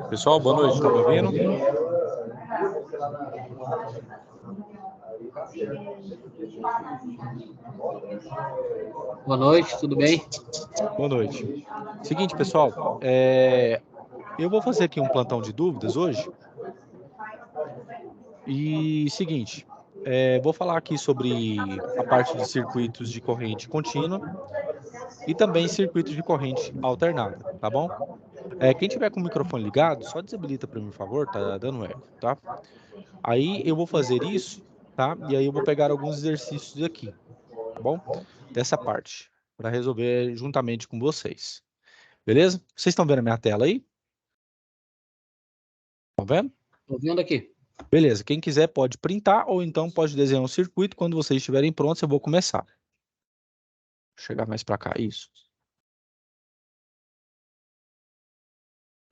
Pessoal, boa noite, estão me ouvindo? Boa noite, tudo bem? Boa noite. Seguinte, pessoal, eu vou fazer aqui um plantão de dúvidas hoje. E seguinte, vou falar aqui sobre a parte de circuitos de corrente contínua e também circuitos de corrente alternada, tá bom? Quem tiver com o microfone ligado, só desabilita para mim, por favor, tá dando eco, tá? Aí eu vou fazer isso, tá? E aí eu vou pegar alguns exercícios aqui, tá bom? Dessa parte, para resolver juntamente com vocês. Beleza? Vocês estão vendo a minha tela aí? Estão vendo? Estou vendo aqui. Beleza. Quem quiser pode printar ou então pode desenhar um circuito. Quando vocês estiverem prontos, eu vou começar. Vou chegar mais para cá. Isso.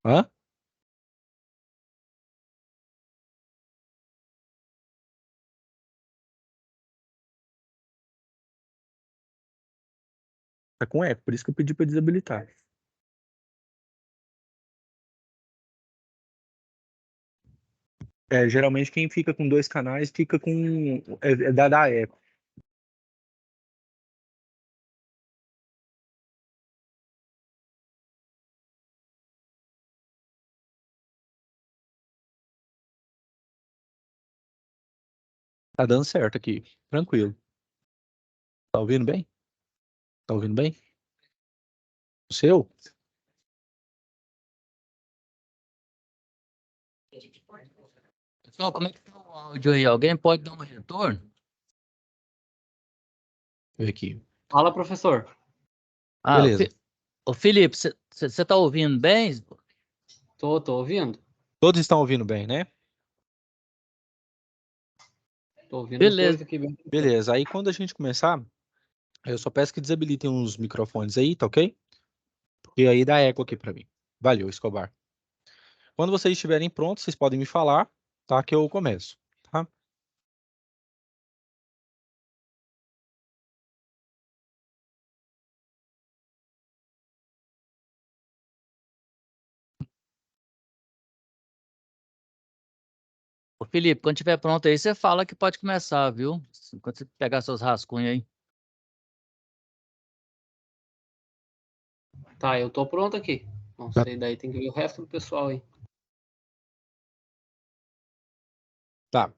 Hã? Tá com eco, por isso que eu pedi para desabilitar. Geralmente quem fica com 2 canais fica com... dá eco. Tá dando certo aqui. Tranquilo. Tá ouvindo bem? Tá ouvindo bem? O seu? Pessoal, como é que tá o áudio aí? Alguém pode dar um retorno? Deixa eu ver aqui. Fala, professor. Beleza. Ô, Felipe, você tá ouvindo bem? Tô ouvindo. Todos estão ouvindo bem, né? Tô ouvindo Beleza. os dois aqui bem. Beleza. Aí quando a gente começar, eu só peço que desabilitem uns microfones aí, tá ok? Porque aí dá eco aqui para mim. Valeu, Escobar. Quando vocês estiverem prontos, vocês podem me falar, tá? Que eu começo, tá? Ô, Felipe, quando tiver pronto aí, você fala que pode começar, viu? Quando você pegar seus rascunhos aí. Tá, eu tô pronto aqui. Não Tá. sei, daí tem que ver o resto do pessoal aí. Tá.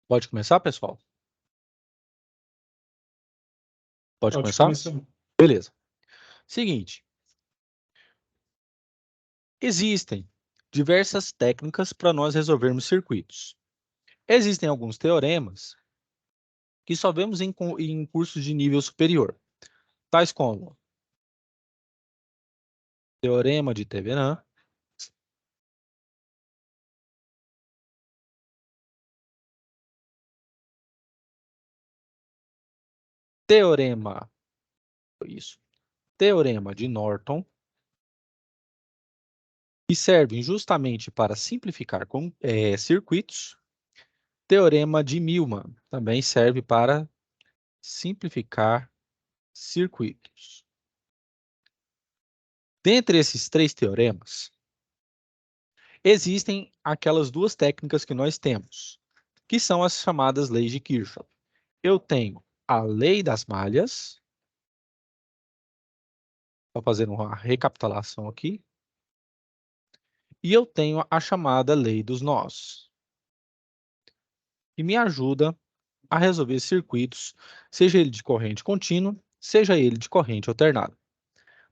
Pode começar, pessoal? Pode começar? Beleza. Seguinte. Existem diversas técnicas para nós resolvermos circuitos. Existem alguns teoremas que só vemos em cursos de nível superior, tais como Teorema de Thevenin, Teorema de Norton, que servem justamente para simplificar circuitos. Teorema de Millman também serve para simplificar circuitos. Dentre esses 3 teoremas, existem aquelas 2 técnicas que nós temos, que são as chamadas leis de Kirchhoff. Eu tenho a lei das malhas, vou fazer uma recapitulação aqui, e eu tenho a chamada lei dos nós, que me ajuda a resolver circuitos, seja ele de corrente contínua, seja ele de corrente alternada.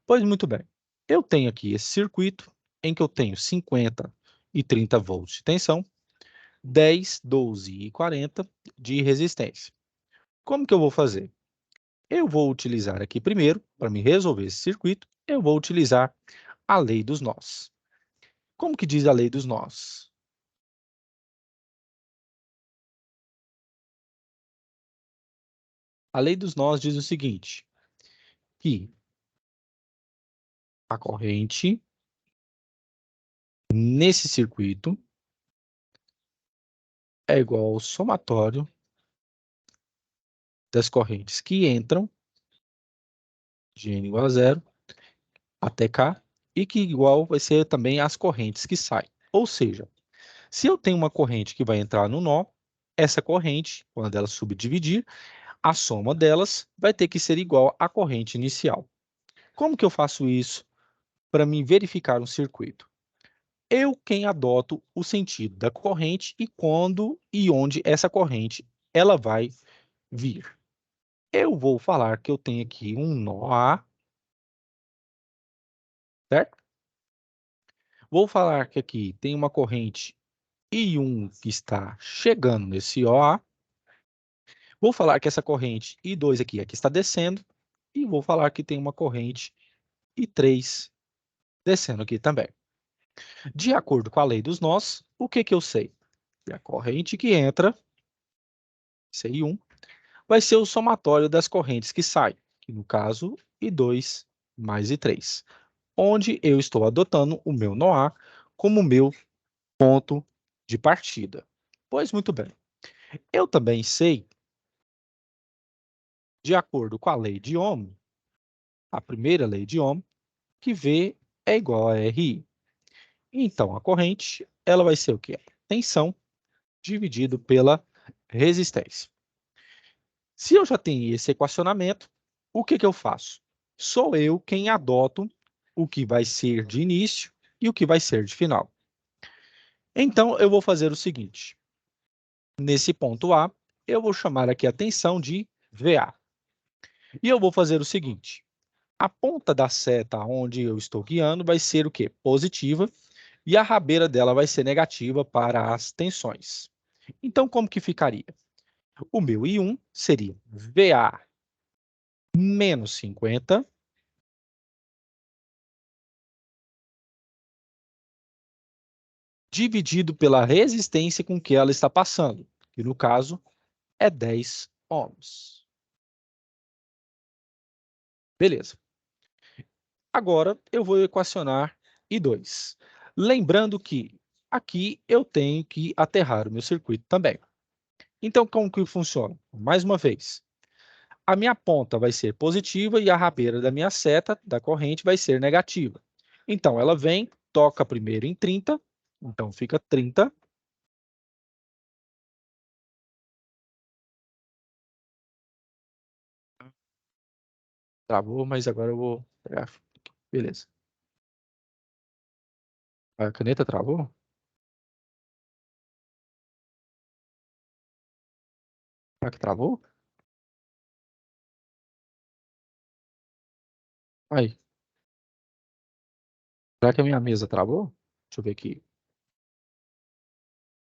Pois muito bem, eu tenho aqui esse circuito em que eu tenho 50 e 30 volts de tensão, 10, 12 e 40 de resistência. Como que eu vou fazer? Eu vou utilizar aqui primeiro, para me resolver esse circuito, eu vou utilizar a lei dos nós. Como que diz a lei dos nós? A lei dos nós diz o seguinte, que a corrente nesse circuito é igual ao somatório das correntes que entram, de N igual a 0, até K, e que igual vai ser também as correntes que saem. Ou seja, se eu tenho uma corrente que vai entrar no nó, essa corrente, quando ela subdividir, a soma delas vai ter que ser igual à corrente inicial. Como que eu faço isso para mim verificar um circuito? Eu quem adoto o sentido da corrente e quando e onde essa corrente ela vai vir. Eu vou falar que eu tenho aqui um nó A, certo? Vou falar que aqui tem uma corrente I1 que está chegando nesse OA. Vou falar que essa corrente I2 aqui está descendo. E vou falar que tem uma corrente I3 descendo aqui também. De acordo com a lei dos nós, o que que eu sei? Que a corrente que entra, I1, vai ser o somatório das correntes que saem, que no caso, I2 mais I3, onde eu estou adotando o meu nó A como meu ponto de partida. Pois muito bem. Eu também sei, de acordo com a lei de Ohm, a primeira lei de Ohm, que V é igual a RI. Então, a corrente ela vai ser o quê? Tensão dividido pela resistência. Se eu já tenho esse equacionamento, o que que eu faço? Sou eu quem adoto o que vai ser de início e o que vai ser de final. Então, eu vou fazer o seguinte. Nesse ponto A, eu vou chamar aqui a tensão de VA. E eu vou fazer o seguinte. A ponta da seta onde eu estou guiando vai ser o quê? Positiva. E a rabeira dela vai ser negativa para as tensões. Então, como que ficaria? O meu I1 seria VA menos 50 dividido pela resistência com que ela está passando, que no caso é 10 ohms. Beleza. Agora eu vou equacionar I2. Lembrando que aqui eu tenho que aterrar o meu circuito também. Então, como que funciona? Mais uma vez, a minha ponta vai ser positiva e a rabeira da minha seta, da corrente, vai ser negativa. Então, ela vem, toca primeiro em 30, então fica 30. Travou, mas agora eu vou pegar. Beleza. A caneta travou? Será que travou? Aí. Será que a minha mesa travou? Deixa eu ver aqui.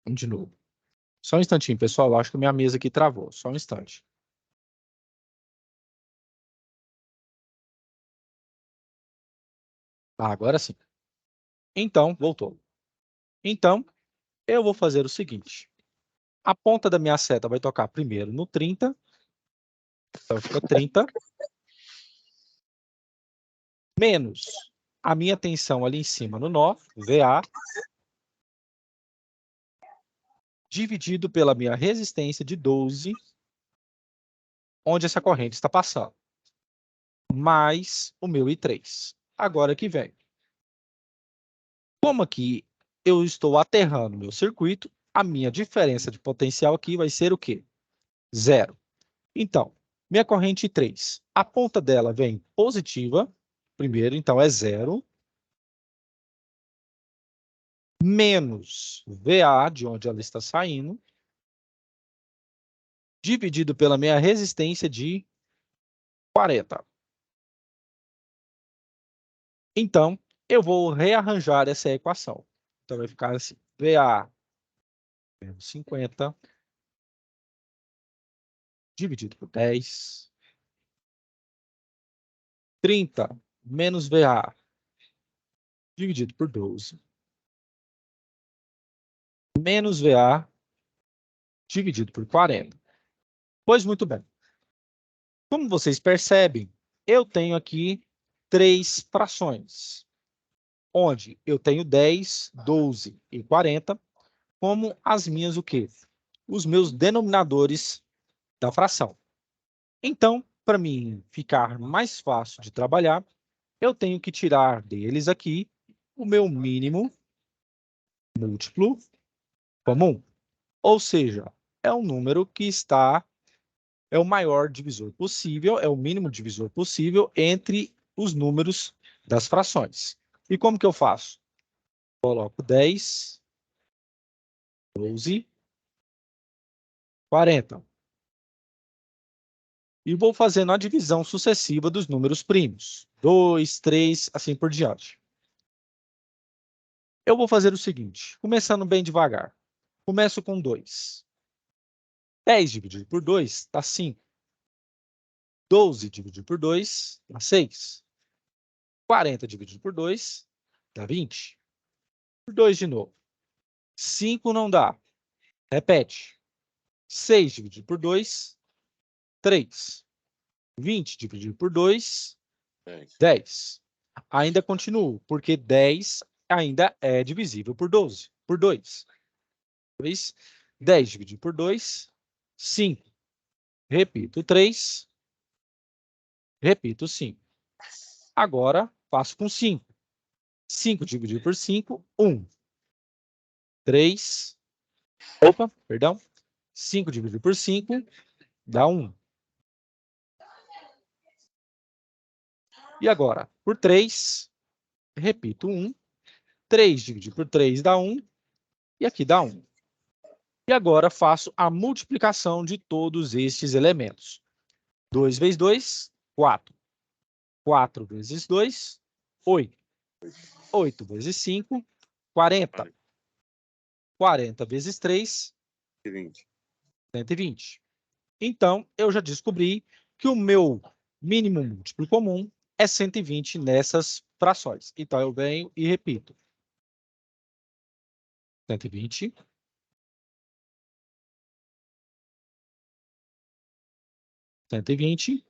Vamos de novo. Só um instantinho, pessoal. Eu acho que a minha mesa aqui travou. Só um instante. Ah, agora sim. Então, voltou. Então, eu vou fazer o seguinte. A ponta da minha seta vai tocar primeiro no 30. Então, fica 30. Menos a minha tensão ali em cima no nó, VA, dividido pela minha resistência de 12, onde essa corrente está passando, mais o meu I3. Agora que vem. Como aqui eu estou aterrando meu circuito, a minha diferença de potencial aqui vai ser o quê? Zero. Então, minha corrente I3, a ponta dela vem positiva, primeiro, então é zero, menos VA, de onde ela está saindo, dividido pela minha resistência de 40. Então, eu vou rearranjar essa equação. Então, vai ficar assim, VA menos 50, dividido por 10, 30 menos VA, dividido por 12, menos VA, dividido por 40. Pois muito bem. Como vocês percebem, eu tenho aqui 3 frações. onde eu tenho 10, 12 e 40 como as minhas o quê? Os meus denominadores da fração. Então, para mim ficar mais fácil de trabalhar, eu tenho que tirar deles aqui o meu mínimo múltiplo comum. Ou seja, é um número que é o maior divisor possível, é o mínimo divisor possível entre os números das frações. E como que eu faço? Coloco 10, 12, 40. E vou fazendo a divisão sucessiva dos números primos. 2, 3, assim por diante. Eu vou fazer o seguinte, começando bem devagar. Começo com 2. 10 dividido por 2 dá 5. 12 dividido por 2 dá 6. 40 dividido por 2 dá 20. Por 2 de novo. 5 não dá. Repete. 6 dividido por 2, 3. 20 dividido por 2, 10. Ainda continuo, porque 10 ainda é divisível por 12, por 2. 10 dividido por 2, 5. Repito 3. Repito 5. Agora, faço com 5. 5 dividido por 5, 1. 3. Opa, perdão. 5 dividido por 5 dá 1. E agora, por 3, repito 1. 3 dividido por 3 dá 1. E aqui dá 1. E agora faço a multiplicação de todos estes elementos. 2 vezes 2, 4. 4 vezes 2, 8. 8 vezes 5, 40. 40 vezes 3, 120. Então, eu já descobri que o meu mínimo múltiplo comum é 120 nessas frações. Então, eu venho e repito. 120. 120.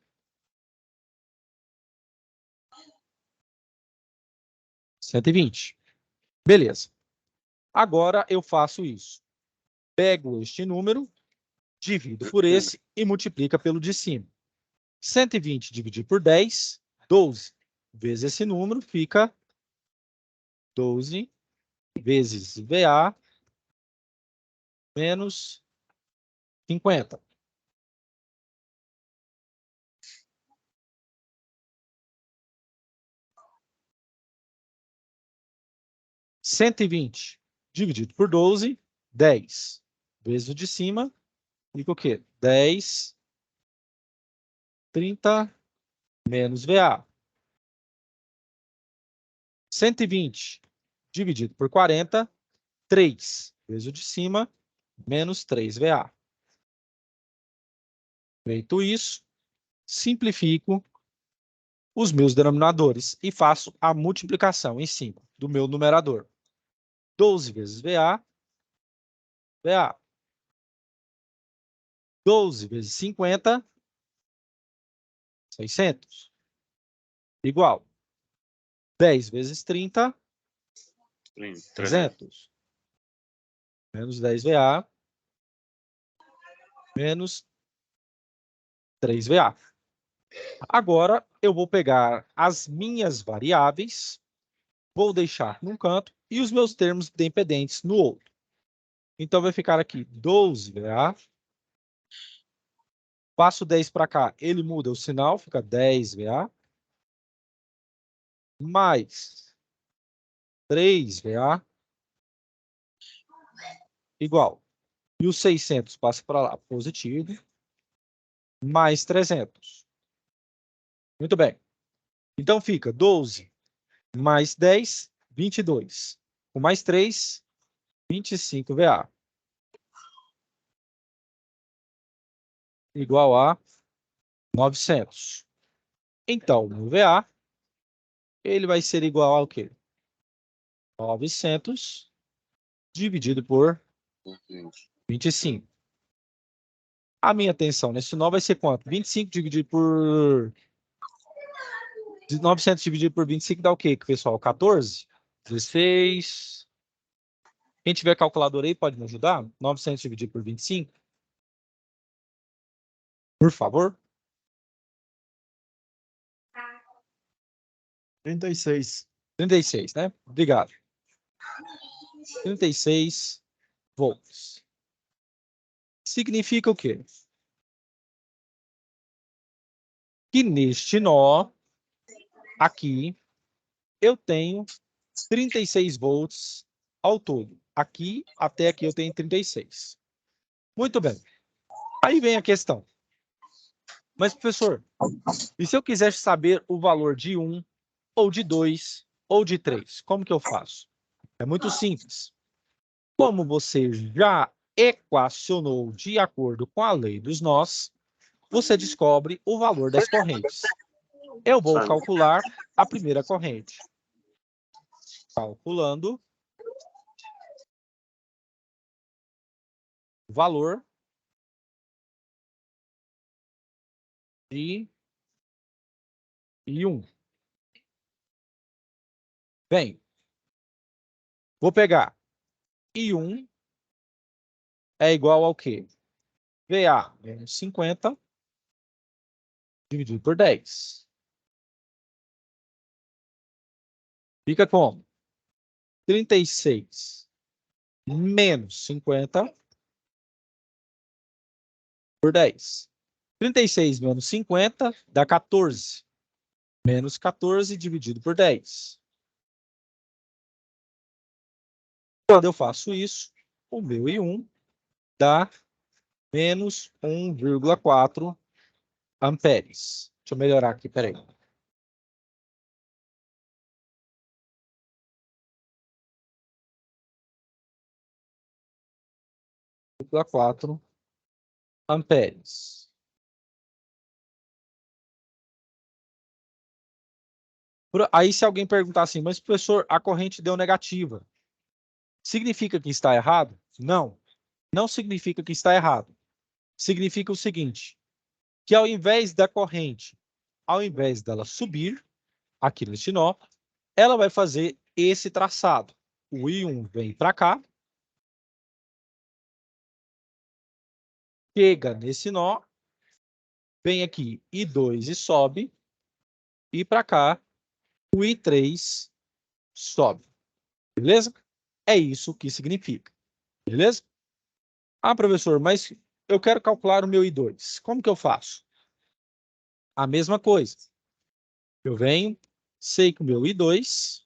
120. Beleza. Agora eu faço isso. Pego este número, divido por esse e multiplica pelo de cima. 120 dividido por 10, 12. Vezes esse número, fica 12 vezes VA menos 50. Cento e 120 dividido por 12, 10. Vezes o de cima, fica o quê? 10, 30 menos VA. 120 dividido por 40, 3. Vezes o de cima, menos 3VA. Feito isso, simplifico os meus denominadores e faço a multiplicação em cima do meu numerador. 12 vezes VA, VA. 12 vezes 50, 600. Igual. 10 vezes 30, 300. Menos 10VA, menos 3VA. Agora, eu vou pegar as minhas variáveis, vou deixar num canto, e os meus termos dependentes no outro. Então, vai ficar aqui 12VA. Passo 10 para cá, ele muda o sinal, fica 10VA. Mais 3VA. Igual. E o 600 passa para lá, positivo. Mais 300. Muito bem. Então, fica 12 mais 10, 22. Com mais 3, 25VA. Igual a 900. Então, o VA, ele vai ser igual ao quê? 900 dividido por 25. A minha tensão nesse nó vai ser quanto? 25 dividido por... 900 dividido por 25 dá o quê, pessoal? 14? 16. Quem tiver calculadora aí, pode me ajudar? 900 dividido por 25. Por favor. 36. 36, né? Obrigado. 36 volts. Significa o quê? Que neste nó, aqui, eu tenho 36 volts ao todo. Aqui, até aqui eu tenho 36. Muito bem. Aí vem a questão. Mas, professor, e se eu quiser saber o valor de 1, ou de 2, ou de 3? Como que eu faço? É muito simples. Como você já equacionou de acordo com a lei dos nós, você descobre o valor das correntes. Eu vou calcular a primeira corrente. Calculando o valor de I1. Bem, vou pegar I1 é igual ao quê? VA menos 50 dividido por 10. Fica como? 36 menos 50 por 10. 36 menos 50 dá 14. Menos 14 dividido por 10. Quando eu faço isso, o meu I1 dá menos 1,4 amperes. Deixa eu melhorar aqui, peraí. 1,4 amperes. Aí, se alguém perguntar assim, mas professor, a corrente deu negativa, significa que está errado? Não, não significa que está errado. Significa o seguinte, que ao invés da corrente, ao invés dela subir, aqui neste nó, ela vai fazer esse traçado. O I1 vem para cá, chega nesse nó, vem aqui I2 e sobe, e para cá o I3 sobe. Beleza? É isso que significa. Beleza? Ah, professor, mas eu quero calcular o meu I2. Como que eu faço? A mesma coisa. Eu venho, sei que o meu I2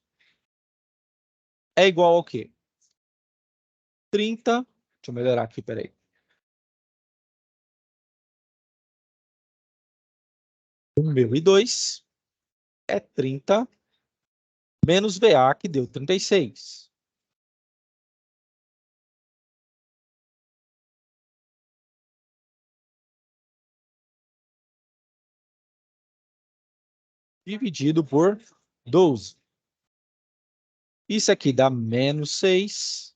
é igual ao quê? 30. Deixa eu melhorar aqui, peraí. O meu I2 é 30 menos VA, que deu 36. Dividido por 12. Isso aqui dá menos 6.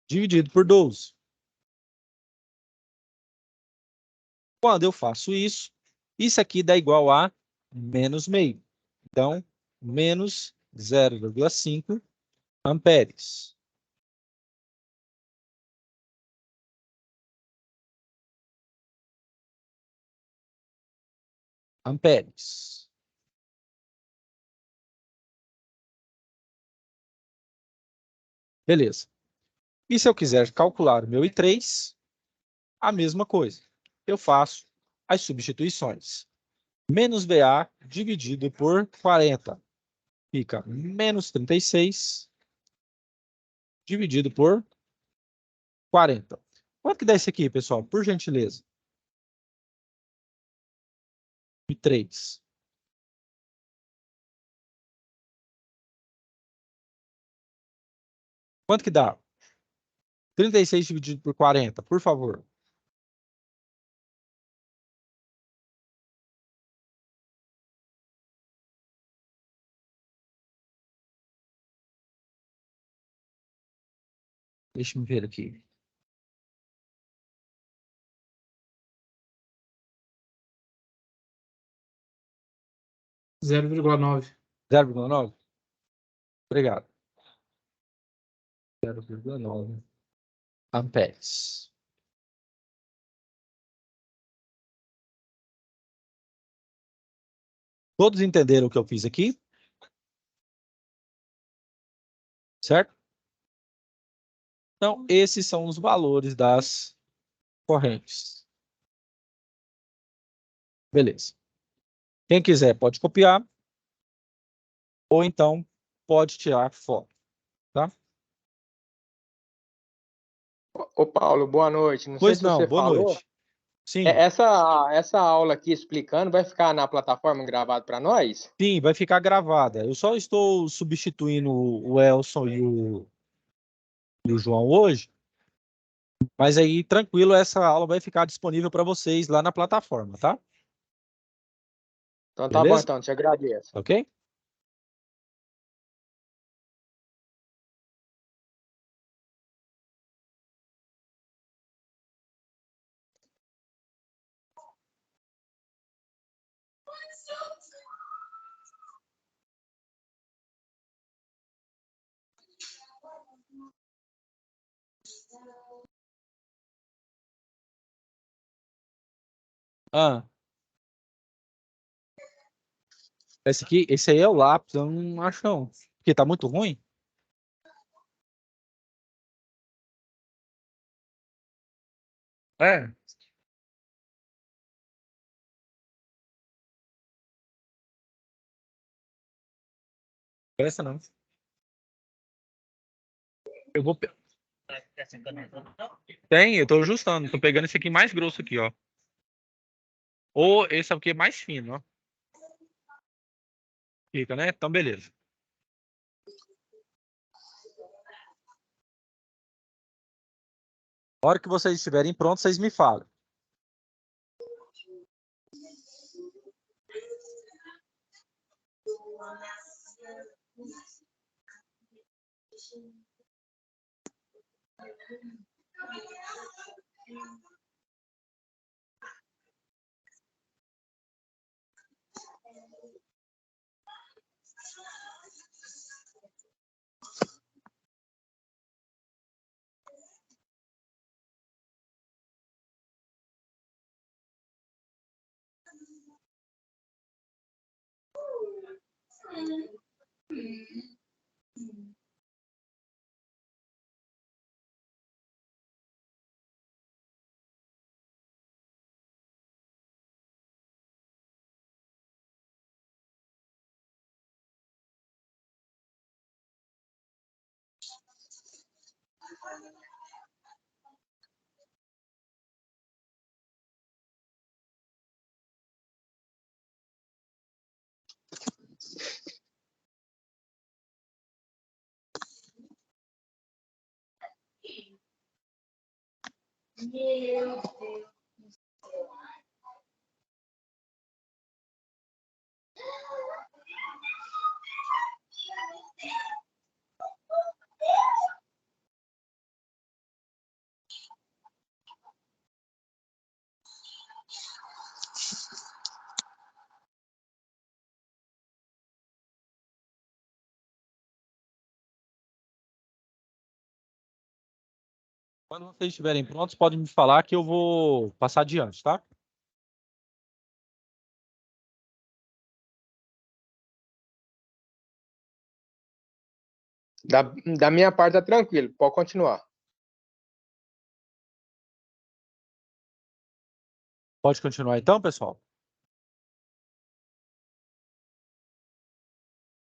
Dividido por 12. Quando eu faço isso, isso aqui dá igual a menos meio. Então, menos 0,5 amperes. Amperes. Beleza. E se eu quiser calcular o meu I3, a mesma coisa. Eu faço as substituições. Menos VA dividido por 40. Fica menos 36 dividido por 40. Quanto que dá isso aqui, pessoal? Por gentileza. I3. Quanto que dá? 36 dividido por 40, por favor. Deixa eu ver aqui. 0,9. 0,9? Obrigado. 0,9 amperes. Todos entenderam o que eu fiz aqui? Certo? Então, esses são os valores das correntes. Beleza. Quem quiser pode copiar, ou então pode tirar foto, tá? Ô, Paulo, boa noite. Não sei Pois se não, você boa falou. noite. Sim, Essa aula aqui explicando vai ficar na plataforma gravado para nós? sim, vai ficar gravada. Eu só estou substituindo o Elson e o João hoje, mas aí, tranquilo, essa aula vai ficar disponível para vocês lá na plataforma, tá? Então tá bom, Beleza? então, te agradeço. Ok? Ah, esse aí é o lápis, eu não acho não. Porque tá muito ruim? É. Presta não. Eu vou. Tem, eu tô ajustando. Tô pegando esse aqui mais grosso aqui, ó. Ou esse aqui é mais fino, ó. Fica, né? Então, beleza. A hora que vocês estiverem prontos, vocês me falam. Quando vocês estiverem prontos, podem me falar que eu vou passar adiante, tá? Da minha parte tá tranquilo, pode continuar. Pode continuar então, pessoal?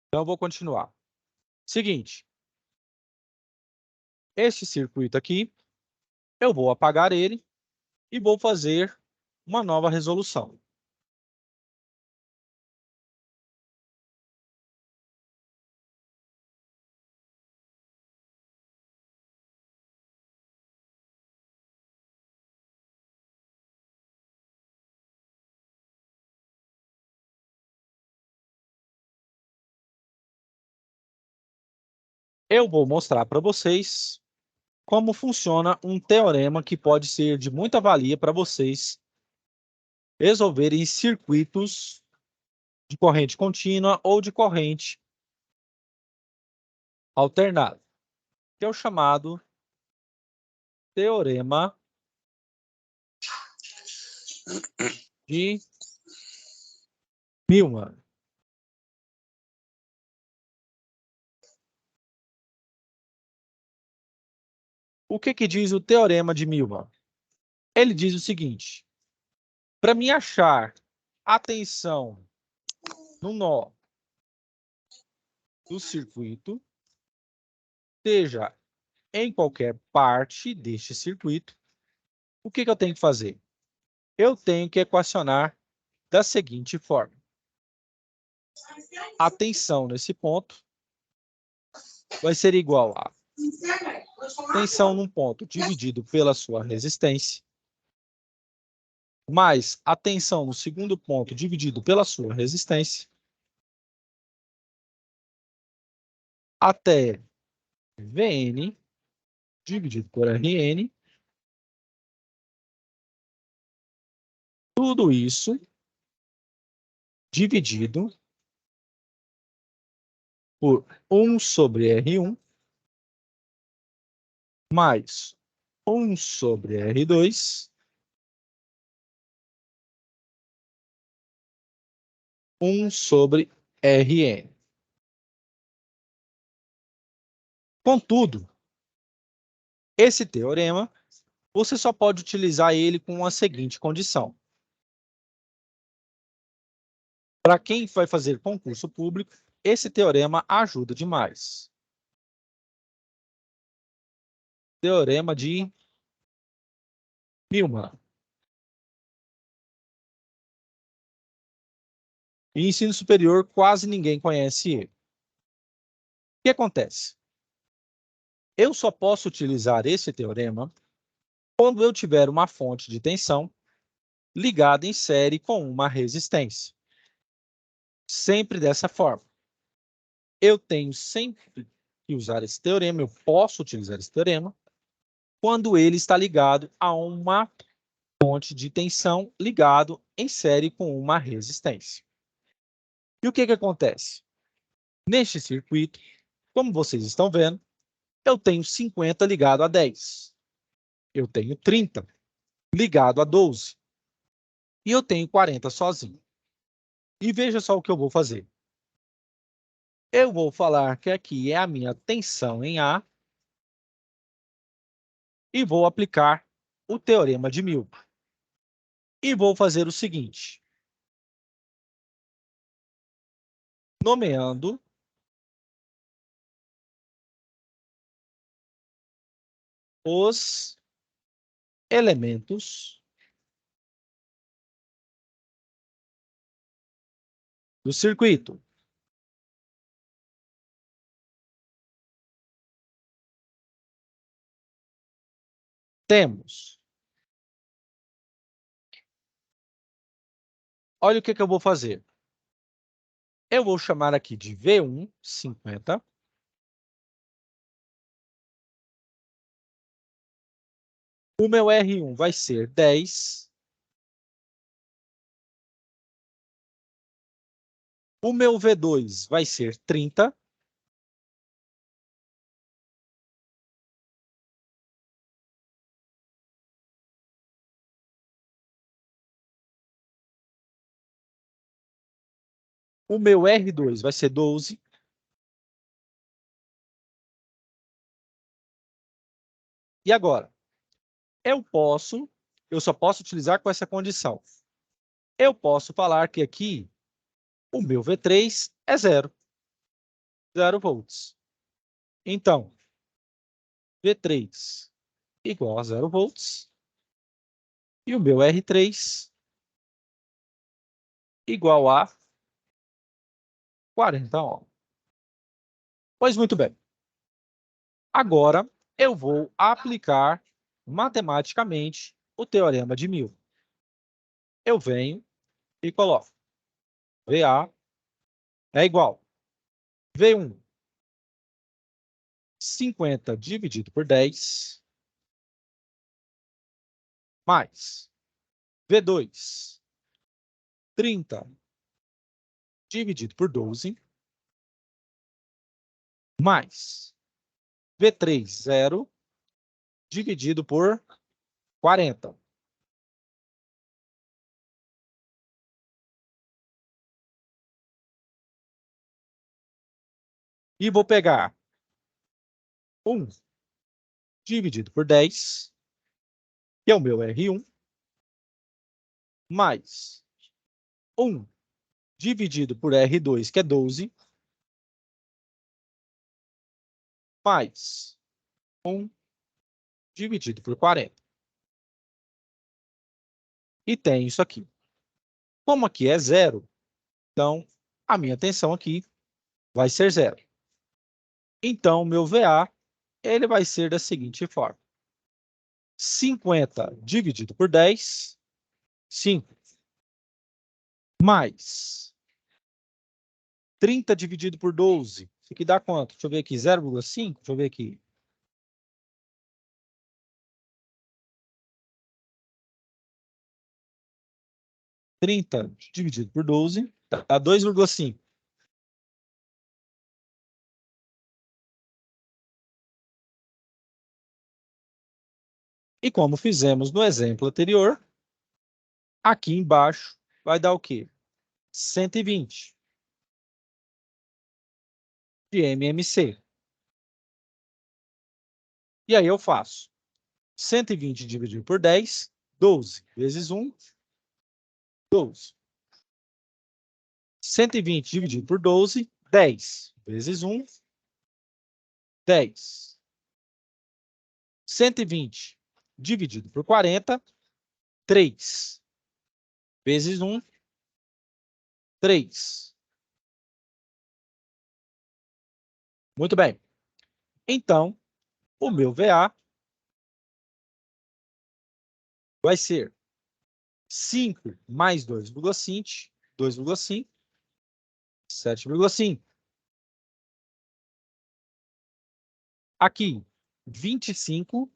Então eu vou continuar. Seguinte. Este circuito aqui, eu vou apagar ele e vou fazer uma nova resolução. Eu vou mostrar para vocês como funciona um teorema que pode ser de muita valia para vocês resolverem circuitos de corrente contínua ou de corrente alternada, que é o chamado teorema de Millman. O que diz o teorema de Millman? Ele diz o seguinte: para mim achar a tensão no nó do circuito, seja em qualquer parte deste circuito, o que eu tenho que fazer? Eu tenho que equacionar da seguinte forma: a tensão nesse ponto vai ser igual a tensão num ponto dividido pela sua resistência, mais a tensão no segundo ponto dividido pela sua resistência, até Vn dividido por Rn. Tudo isso dividido por 1 sobre R1 mais 1 sobre R2 1 sobre Rn. Contudo, esse teorema, você só pode utilizar ele com a seguinte condição. Para quem vai fazer concurso público, esse teorema ajuda demais. Teorema de Millman. Em ensino superior, quase ninguém conhece ele. O que acontece? Eu só posso utilizar esse teorema quando eu tiver uma fonte de tensão ligada em série com uma resistência. Sempre dessa forma. Eu tenho sempre que usar esse teorema, eu posso utilizar esse teorema, quando ele está ligado a uma fonte de tensão ligado em série com uma resistência. E o que acontece? Neste circuito, como vocês estão vendo, eu tenho 50 ligado a 10. Eu tenho 30 ligado a 12. E eu tenho 40 sozinho. E veja só o que eu vou fazer. Eu vou falar que aqui é a minha tensão em A e vou aplicar o teorema de Millman. E vou fazer o seguinte. Nomeando os elementos do circuito. Temos. Olha o que eu vou fazer. Eu vou chamar aqui de V1, 50. O meu R1 vai ser 10. O meu V2 vai ser 30. O meu R2 vai ser 12. E agora? Eu só posso utilizar com essa condição. Eu posso falar que aqui o meu V3 é 0. 0 volts. Então, V3 igual a 0 volts. E o meu R3 igual a 40 ohms. Pois muito bem. Agora, eu vou aplicar matematicamente o teorema de Millman. Eu venho e coloco VA é igual V1 50 dividido por 10 mais V2 30 dividido por 12, mais V3, 0, dividido por 40. E vou pegar 1 dividido por 10, que é o meu R1, mais 1 dividido por R2, que é 12, mais 1 dividido por 40. E tem isso aqui. Como aqui é 0, então a minha tensão aqui vai ser 0. Então, o meu VA ele vai ser da seguinte forma. 50 dividido por 10, 5. Mais 30 dividido por 12. Isso aqui dá quanto? Deixa eu ver aqui, 0,5. Deixa eu ver aqui. Trinta dividido por 12 dá 2,5. E como fizemos no exemplo anterior, aqui embaixo vai dar o quê? 120 de MMC. E aí eu faço 120 dividido por 10, 12 vezes 1, 12. 120 dividido por 12, 10 vezes 1, 10. 120 dividido por 40, 3 vezes 1, 3. Muito bem. Então, o meu VA vai ser 5 mais 2,5, 2,5, 7,5. Aqui, 25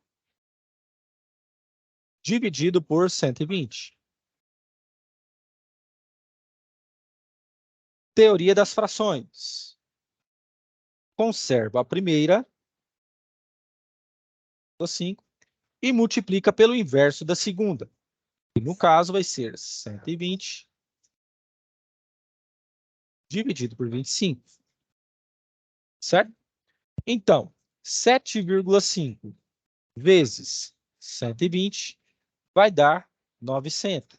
dividido por 120. Teoria das frações. Conserva a primeira, 5, e multiplica pelo inverso da segunda. E no caso vai ser 120 dividido por 25. Certo? Então, 7,5 vezes 120 vai dar 900.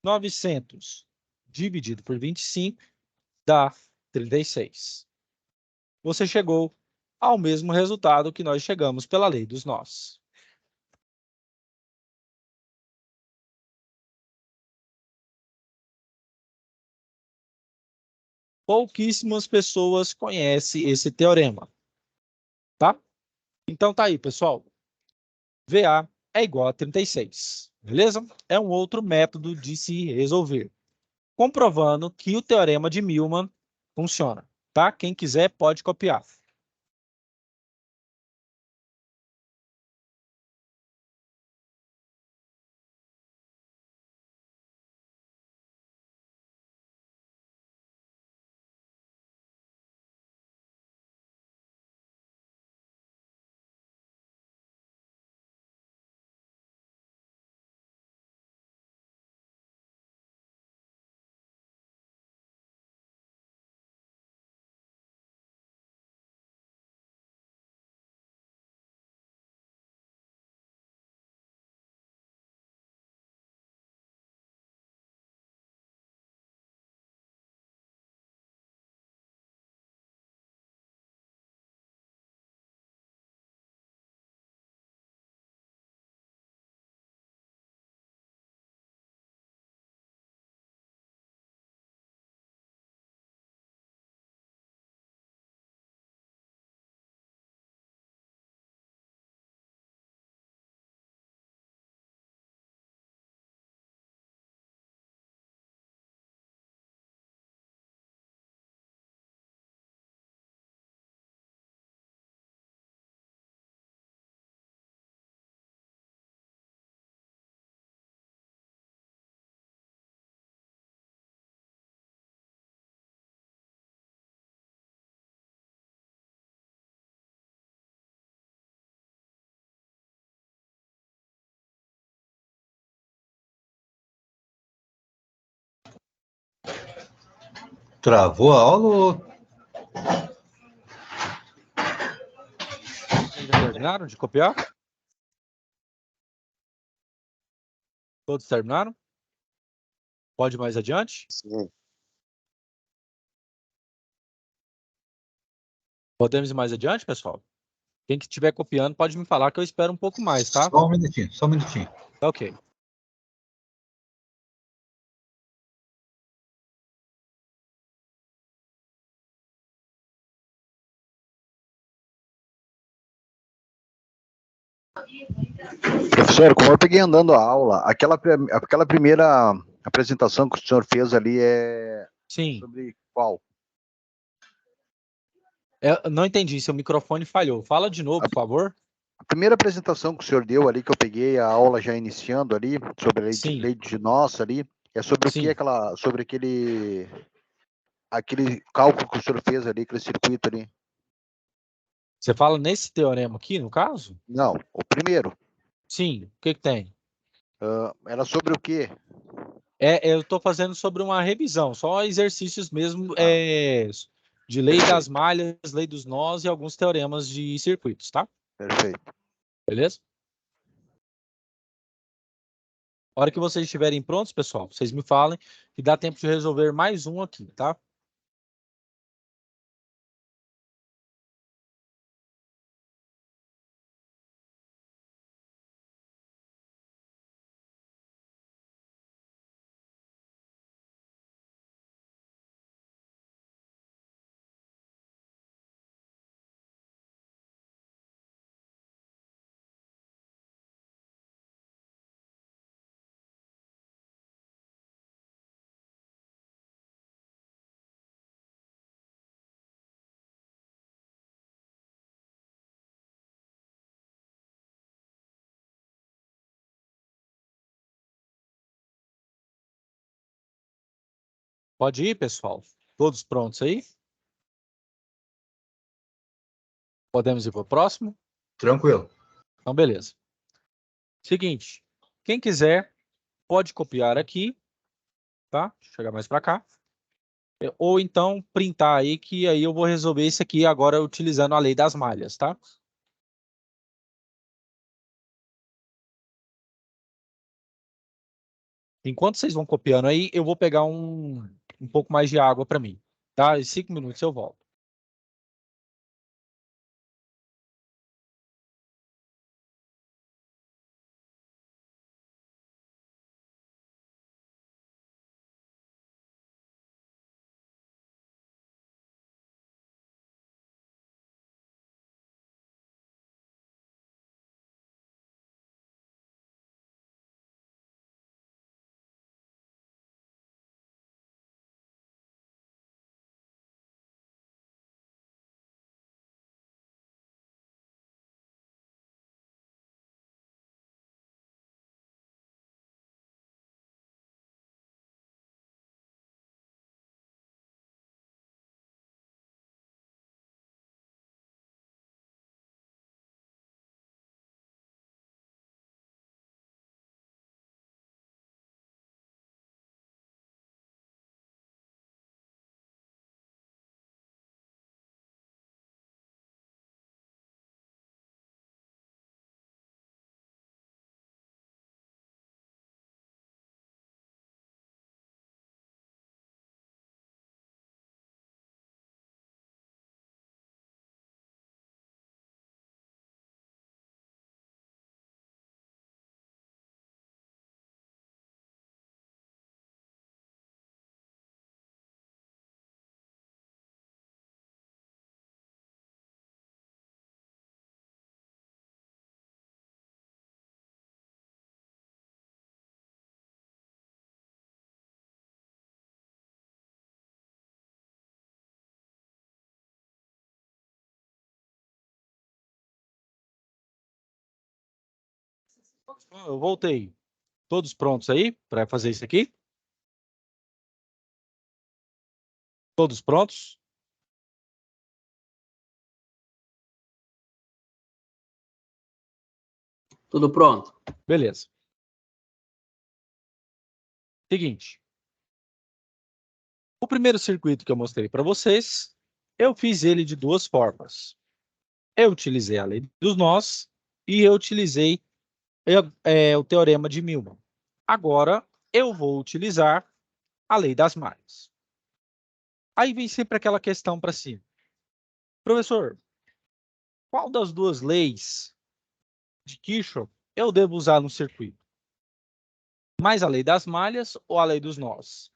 900 dividido por 25 dá 36. Você chegou ao mesmo resultado que nós chegamos pela lei dos nós. Pouquíssimas pessoas conhecem esse teorema, tá? Então tá aí, pessoal. VA é igual a 36, beleza? É um outro método de se resolver, comprovando que o teorema de Millman funciona, tá? Quem quiser pode copiar. Travou a aula ou... Vocês já terminaram de copiar? Todos terminaram? Pode ir mais adiante? Sim. Podemos ir mais adiante, pessoal? Quem que estiver copiando pode me falar que eu espero um pouco mais, tá? Só um minutinho, só um minutinho. Tá ok. Professor, como eu peguei andando a aula, aquela primeira apresentação que o senhor fez ali é Sim. sobre qual? Eu não entendi, seu microfone falhou. Fala de novo, por favor. A primeira apresentação que o senhor deu ali, que eu peguei a aula já iniciando ali, sobre a lei, Sim. lei de nossa ali, é sobre o Sim. que aquela, sobre aquele cálculo que o senhor fez ali, aquele circuito ali. Você fala nesse teorema aqui, no caso? Não, o primeiro. Sim. O que que tem? Era sobre o quê? Eu estou fazendo sobre uma revisão, só exercícios mesmo Ah. de lei das malhas, lei dos nós e alguns teoremas de circuitos, tá? Perfeito. Beleza? A hora que vocês estiverem prontos, pessoal, vocês me falem que dá tempo de resolver mais um aqui, tá? Pode ir, pessoal? Todos prontos aí? Podemos ir para o próximo? Tranquilo. Então, beleza. Seguinte, quem quiser pode copiar aqui, tá? Deixa eu chegar mais para cá. Ou então printar aí, que aí eu vou resolver isso aqui agora utilizando a lei das malhas, tá? Enquanto vocês vão copiando aí, eu vou pegar um pouco mais de água para mim, tá? Em 5 minutos eu volto. Eu voltei. Todos prontos aí para fazer isso aqui? Todos prontos? Tudo pronto. Beleza. Seguinte. O primeiro circuito que eu mostrei para vocês, eu fiz ele de duas formas. Eu utilizei a lei dos nós e eu utilizei o teorema de Milman. Agora, eu vou utilizar a lei das malhas. Aí vem sempre aquela questão para si. Professor, qual das duas leis de Kirchhoff eu devo usar no circuito? Mais a lei das malhas ou a lei dos nós?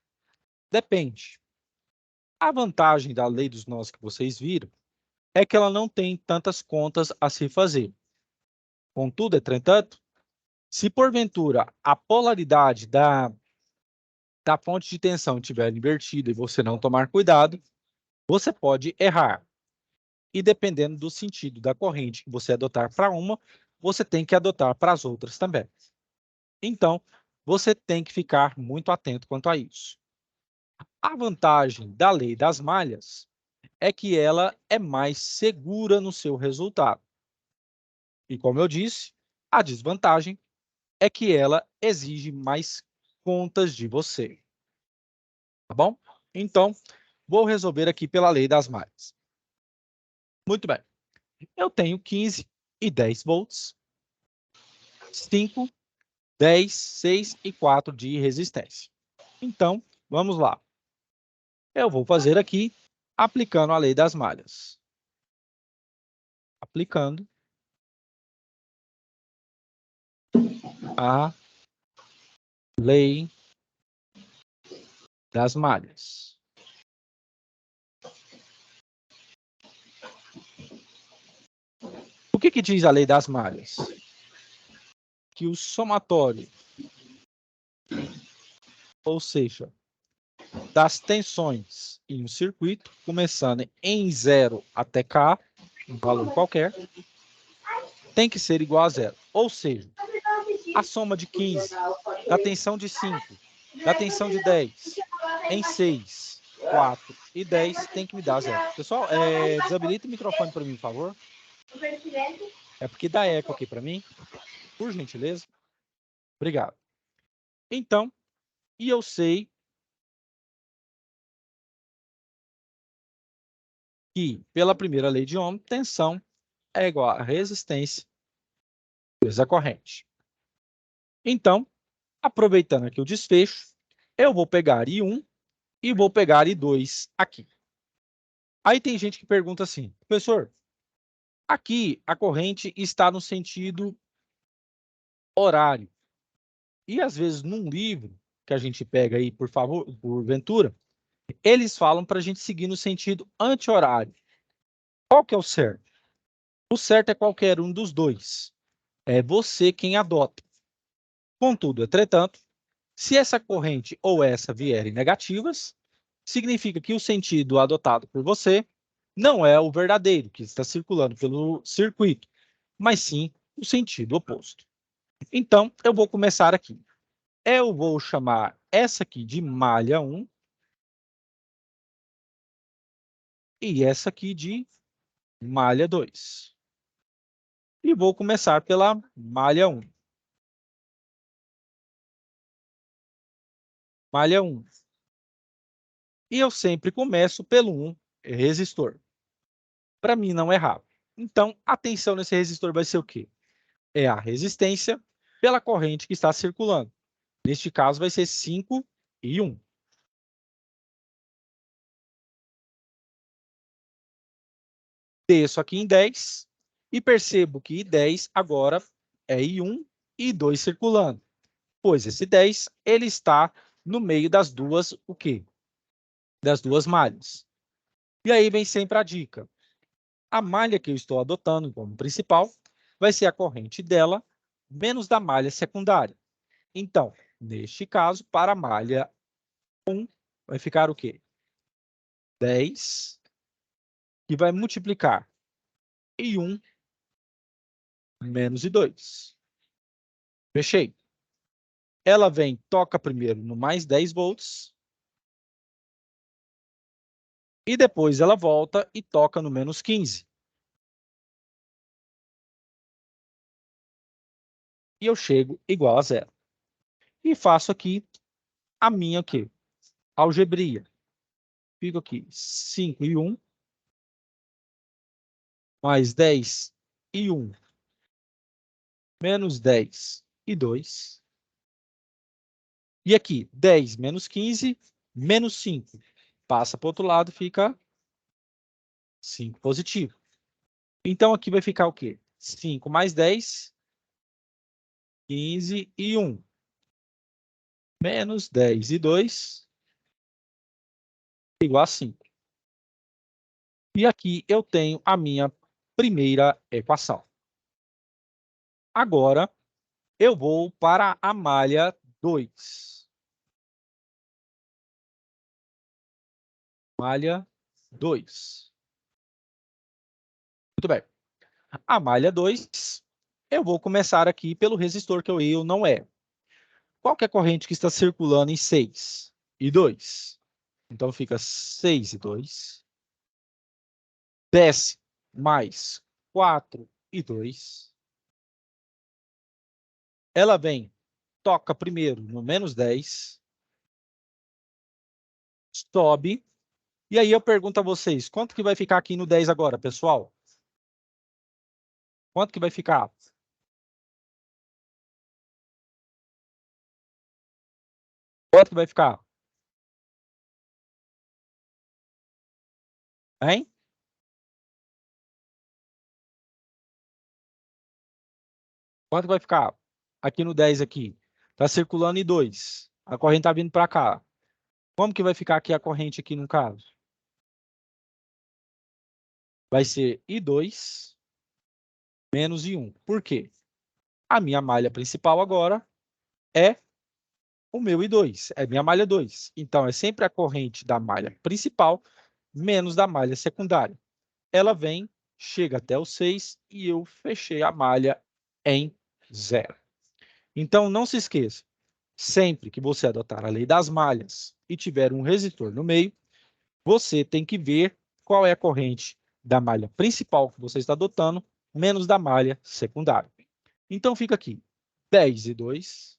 Depende. A vantagem da lei dos nós que vocês viram é que ela não tem tantas contas a se fazer. Contudo, entretanto, se porventura a polaridade da fonte de tensão estiver invertida e você não tomar cuidado, você pode errar. E dependendo do sentido da corrente que você adotar para uma, você tem que adotar para as outras também. Então, você tem que ficar muito atento quanto a isso. A vantagem da lei das malhas é que ela é mais segura no seu resultado. E como eu disse, a desvantagem é que ela exige mais contas de você. Tá bom? Então, vou resolver aqui pela lei das malhas. Muito bem. Eu tenho 15 e 10 volts, 5, 10, 6 e 4 de resistência. Então, vamos lá. Eu vou fazer aqui aplicando a lei das malhas. Aplicando a lei das malhas. O que diz a lei das malhas? Que o somatório, ou seja, das tensões em um circuito, começando em 0 até K, um valor qualquer, tem que ser igual a 0. Ou seja, a soma de 15, da tensão de 5, da tensão de 10, em 6, 4 e 10 tem que me dar 0. Pessoal, desabilita o microfone para mim, por favor. É porque dá eco aqui para mim. Por gentileza. Obrigado. Então, e eu sei que, pela primeira lei de Ohm, tensão é igual a resistência vezes a corrente. Então, aproveitando aqui o desfecho, eu vou pegar I1 e vou pegar I2 aqui. Aí tem gente que pergunta assim, professor, aqui a corrente está no sentido horário. E às vezes num livro que a gente pega aí, por favor, por ventura, eles falam para a gente seguir no sentido anti-horário. Qual que é o certo? O certo é qualquer um dos dois. É você quem adota. Contudo, entretanto, se essa corrente ou essa vierem negativas, significa que o sentido adotado por você não é o verdadeiro, que está circulando pelo circuito, mas sim o sentido oposto. Então, eu vou começar aqui. Eu vou chamar essa aqui de malha 1 e essa aqui de malha 2. E vou começar pela malha 1. Malha 1. E eu sempre começo pelo 1 resistor. Para mim não errar. Então, a tensão nesse resistor vai ser o quê? É a resistência pela corrente que está circulando. Neste caso, vai ser 5 e 1. Desço aqui em 10 e percebo que I10 agora é I1 e I2 circulando. Pois esse 10 ele está no meio das duas, o quê? Das duas malhas. E aí vem sempre a dica. A malha que eu estou adotando como principal vai ser a corrente dela menos da malha secundária. Então, neste caso, para a malha 1, vai ficar o quê? 10, que vai multiplicar I1 menos I2. Fechei. Ela vem, toca primeiro no mais 10 volts, e depois ela volta e toca no menos 15. E eu chego igual a 0. E faço aqui a minha algebria. fica aqui 5 e 1, mais 10 e 1, menos 10 e 2. E aqui, 10 menos 15, menos 5. Passa para o outro lado, fica 5 positivo. Então, aqui vai ficar o quê? 5 mais 10, 15 e 1. Menos 10 e 2, igual a 5. E aqui eu tenho a minha primeira equação. Agora, eu vou para a malha 2. Malha 2. Muito bem. A malha 2, eu vou começar aqui pelo resistor que eu não é. Qual que é a corrente que está circulando em 6 e 2? Então, fica 6 e 2. Desce mais 4 e 2. Ela vem, toca primeiro no menos 10. Sobe. E aí eu pergunto a vocês, quanto que vai ficar aqui no 10 agora, pessoal? Quanto que vai ficar? Quanto que vai ficar? Hein? Quanto vai ficar? Aqui no 10 aqui. Está circulando em 2. A corrente está vindo para cá. Como que vai ficar aqui a corrente aqui no caso? Vai ser I2 menos I1. Por quê? A minha malha principal agora é o meu I2. É minha malha 2. Então, é sempre a corrente da malha principal menos da malha secundária. Ela vem, chega até o 6 e eu fechei a malha em 0. Então, não se esqueça, sempre que você adotar a lei das malhas e tiver um resistor no meio, você tem que ver qual é a corrente da malha principal que você está adotando, menos da malha secundária. Então, fica aqui 10 e 2,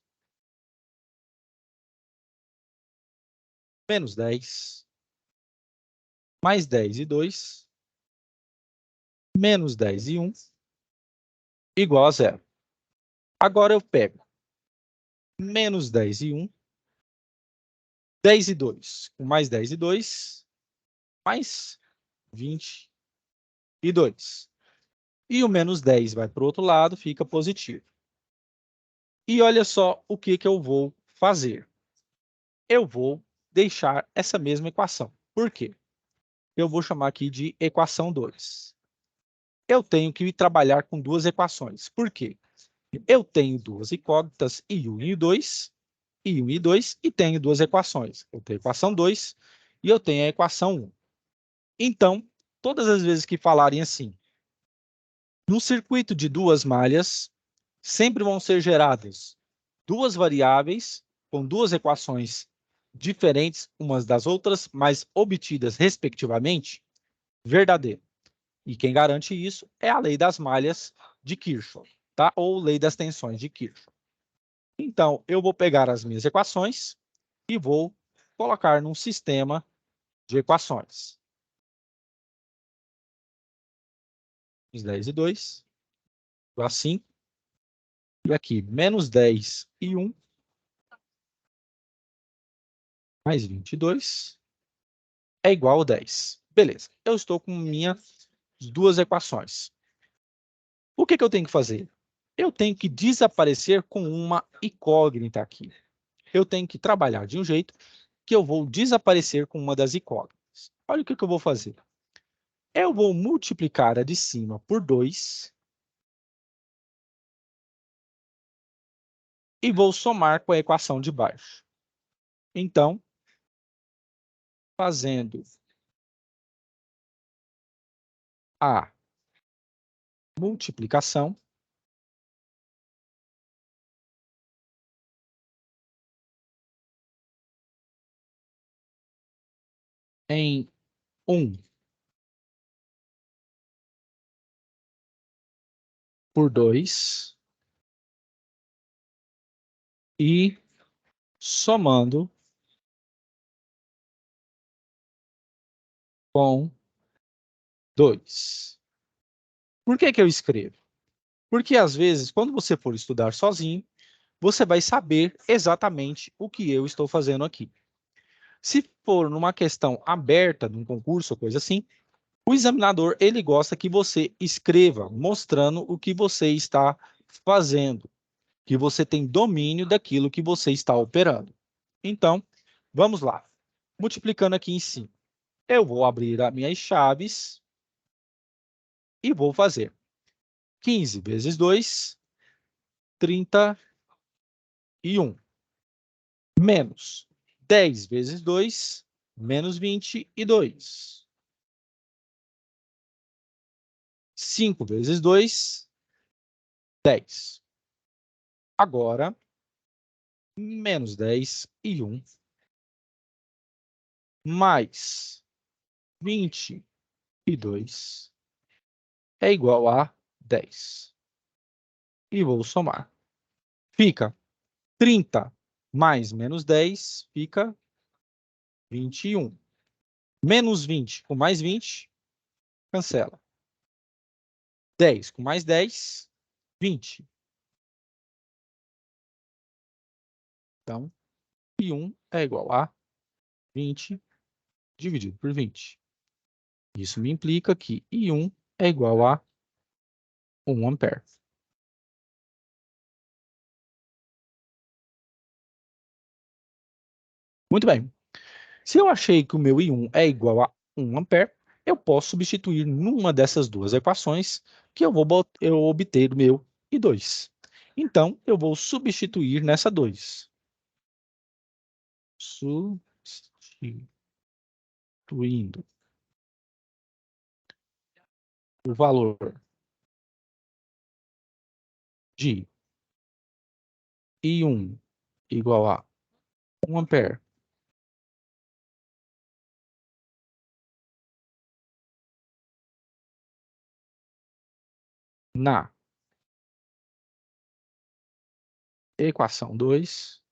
menos 10, mais 10 e 2, menos 10 e 1, igual a 0. Agora eu pego menos 10 e 1, 10 e 2, com mais 10 e 2, mais 22. E o menos 10 vai para o outro lado, fica positivo. E olha só o que eu vou fazer. Eu vou deixar essa mesma equação. Por quê? Eu vou chamar aqui de equação 2. Eu tenho que trabalhar com duas equações. Por quê? Eu tenho duas incógnitas, I1 e I2, I1 e I2, e tenho duas equações. Eu tenho a equação 2 e eu tenho a equação 1. Então, todas as vezes que falarem assim, no circuito de duas malhas, sempre vão ser geradas duas variáveis com duas equações diferentes umas das outras, mas obtidas respectivamente, verdadeiro. E quem garante isso é a lei das malhas de Kirchhoff, tá? Ou lei das tensões de Kirchhoff. Então, eu vou pegar as minhas equações e vou colocar num sistema de equações. 10 e 2, igual a 5. E aqui, menos 10 e 1, mais 22, é igual a 10. Beleza, eu estou com minhas duas equações. O que eu tenho que fazer? Eu tenho que desaparecer com uma incógnita aqui. Eu tenho que trabalhar de um jeito que eu vou desaparecer com uma das incógnitas. Olha o que eu vou fazer. Eu vou multiplicar a de cima por 2 e vou somar com a equação de baixo. Então, fazendo a multiplicação, em 1 por 2 e somando com 2. Por que que eu escrevo? Porque, às vezes, quando você for estudar sozinho, você vai saber exatamente o que eu estou fazendo aqui. Se for numa questão aberta, num concurso ou coisa assim, o examinador, ele gosta que você escreva, mostrando o que você está fazendo, que você tem domínio daquilo que você está operando. Então, vamos lá. Multiplicando aqui em 5. Eu vou abrir as minhas chaves e vou fazer 15 vezes 2, 31. Menos 10 vezes 2, menos 22. 5 vezes 2, 10. Agora, menos 10 e 1, mais 22 é igual a 10. E vou somar. Fica 30 mais menos 10, fica 21. Menos 20 com mais 20, cancela. 10 com mais 10, 20. Então, I1 é igual a 20 dividido por 20. Isso me implica que I1 é igual a 1 ampere. Muito bem. Se eu achei que o meu I1 é igual a 1 ampere, eu posso substituir numa dessas duas equações que eu vou obter o meu I2. Então, eu vou substituir nessa 2. Substituindo o valor de I1 igual a 1 ampere na equação 2,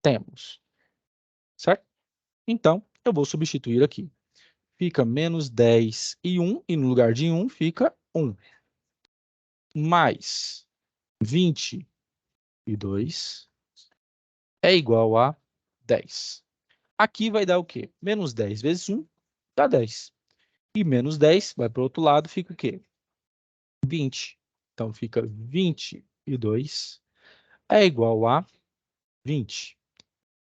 temos, certo? Então, eu vou substituir aqui. Fica menos 10 e 1, e no lugar de 1 fica 1. Mais 22 é igual a 10. Aqui vai dar o quê? Menos 10 vezes 1 dá 10. E menos 10 vai para o outro lado, fica o quê? 20. Então, fica 22 é igual a 20.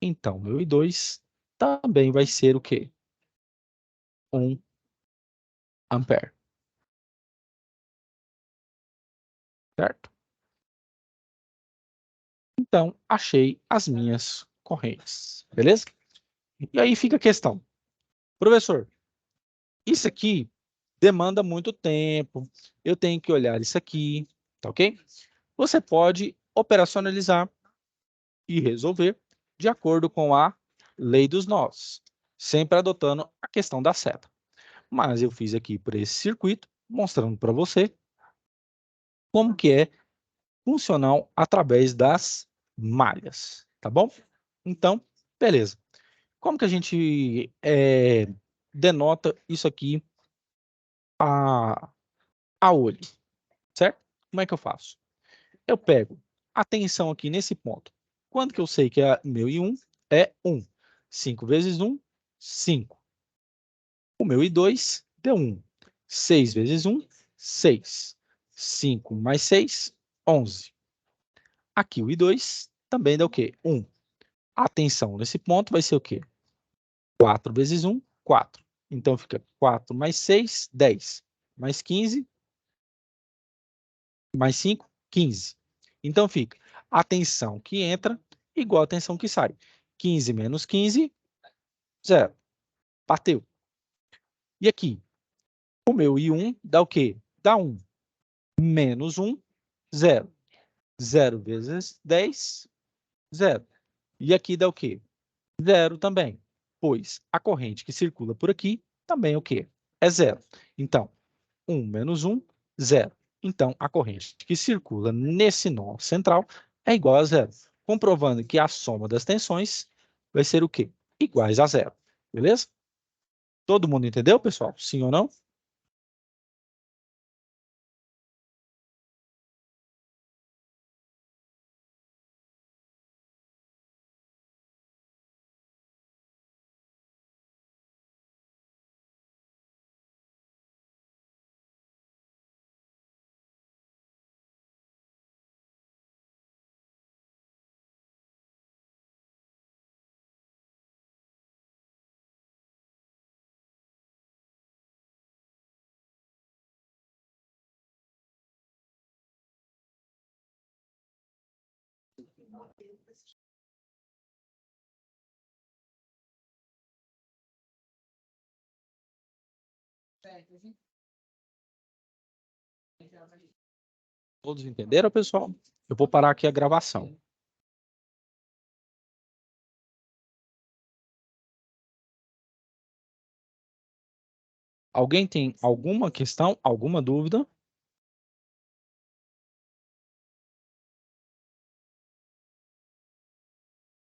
Então, meu I2 também vai ser o quê? 1 ampere. Certo? Então, achei as minhas correntes. Beleza? E aí fica a questão. Professor, isso aqui demanda muito tempo. Eu tenho que olhar isso aqui. Tá ok? Você pode operacionalizar e resolver de acordo com a lei dos nós, sempre adotando a questão da seta. Mas eu fiz aqui por esse circuito, mostrando para você como que é funcional através das malhas, tá bom? Então, beleza. Como que a gente denota isso aqui a olho, certo? Como é que eu faço? Eu pego a tensão aqui nesse ponto. Quando que eu sei que meu I1 é 1? 5 vezes 1, 5. O meu I2 deu 1. 6 vezes 1, 6. 5 mais 6, 11. Aqui o I2 também dá o quê? 1. A tensão nesse ponto vai ser o quê? 4 vezes 1, 4. Então, fica 4 mais 6, 10. Mais 15, mais 5, 15. Então, fica a tensão que entra igual a tensão que sai. 15 menos 15, 0. Bateu. E aqui, o meu I1 dá o quê? Dá 1. Menos 1, 0. 0 vezes 10, 0. E aqui dá o quê? 0 também. Pois a corrente que circula por aqui também é o quê? É 0. Então, 1 menos 1, 0. Então, a corrente que circula nesse nó central é igual a 0. comprovando que a soma das tensões vai ser o quê? Iguais a zero. Beleza? Todo mundo entendeu, pessoal? Sim ou não? Todos entenderam, pessoal? Eu vou parar aqui a gravação. Alguém tem alguma questão, alguma dúvida?